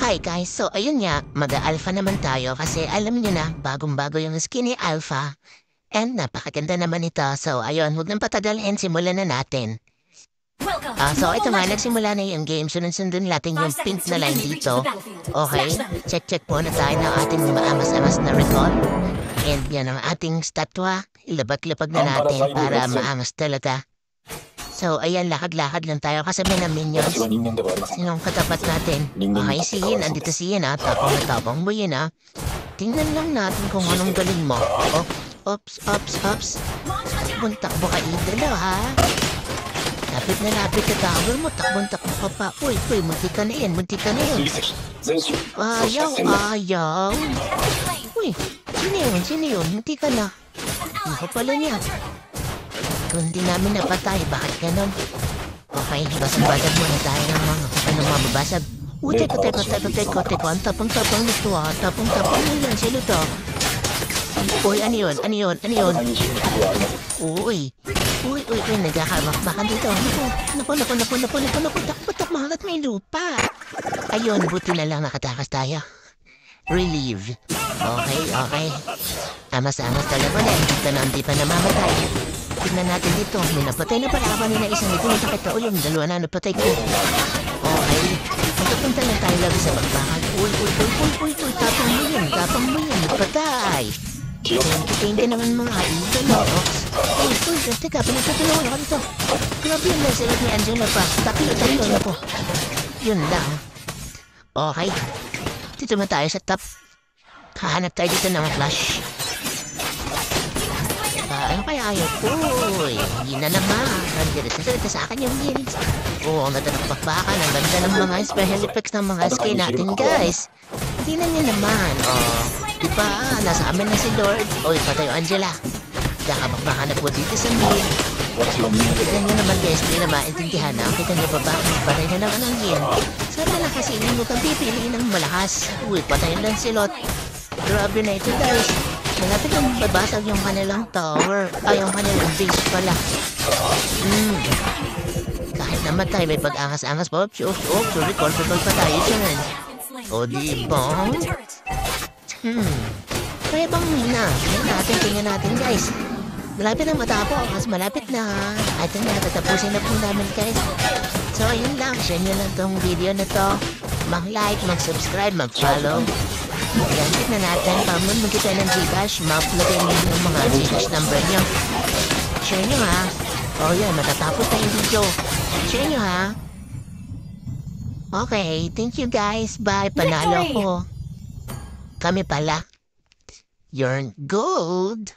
Hi guys, so ayun nga, mag-alpha naman tayo kasi alam niyo na, bagong-bago yung skin ni Alpha. And napakaganda naman ito. So ayun, huwag nang patagalin, simulan na natin. So ito nga, nagsimula na yung game. Sunod-sundin natin yung pink na line dito. Okay, check muna tayo ng ating maamas-amas na recall. And yan ang ating statwa. Ilabag-labag na natin para maamas talaga. So, ayan, lakad-lakad lang tayo kasi may na minions. Sinong katapat natin? Okay, si Yin. Andito si Yin, ha? Tapang na tapang mo Yin, ha? Tingnan lang natin kung anong galing mo. Ops. Takbo ka, idolo, ha? Lapit na lapit ka tower mo. Takbo ka pa. Uy, munti ka na yan. Ayaw. Uy, sino yun? Munti ka na. Ano pala niya? Kung di namin napatay, bakit ganon? Okay, basag-basag muna tayo ng mga mababasag. Uy, teko, ang tapang-tapang nito ha. Tapang-tapang mo yan, sila to. Uy, ano yun? Uy, nagkakamakbakan dito. Naku, takot mahalat may lupa. Ayun, buti na lang nakatakas tayo. Relieve. Okay. Amas-amas talaga na. Hindi pa namamatay. Tignan natin dito. May napatay na pala kanina isang ito. Sakit ka ulo. Dalawa na napatay ko. Okay. Magkapunta lang tayo lagi sa bagbakan. Uy. Tapang mo yan. Napatay. Thank you naman mga idol. Uy. Teka, pinagtutulungan ako dito. Grabe yun lang sila ni Angela pa. Tapilo na po. Yun lang. Okay. Dito na tayo sa top. Hahanap tayo dito ng flash. Ano kaya ayaw? Uy, hindi na naman. Nandiyan sa akin yung heals. Oo, ang ganda ng pakbakan. Ang ganda ng mga special effects ng mga skin natin, guys. Hindi na niya naman. Diba? Nasa amin na si Lord. Uy, patay yung Angela. Kakabakbakan na po dito sa mid. Kita nyo naman, guys. Hindi na maintindihan na. Kita nyo ba patay na naman ang heal. Sana lang kasi hindi mo kang pipiliin ng malakas. Uy, patay lang si Lot. Grabe na ito, guys. Malapit lang babasag yung kanilang tower. Yung kanilang base pala. Kahit namatay, may pag-angas-angas pa. Sorry, comfortable pa tayo dyan. O, diba? Kaya bang muna? Tingnan natin, guys. Malapit na matapos. Malapit na. Ito na, tatapusin na po namin, guys. So, ayun lang. Share nyo lang tong video na to. Mag-like, mag-subscribe, mag-follow. Yan, tignan natin. Pamun mo kita ng Gcash. Lagay nyo yung mga Gcash number nyo. Share nyo ha. Yan, matatapos tayo dito. Share nyo ha. Okay, thank you guys. Bye, panalo ko. Kami pala. You're gold.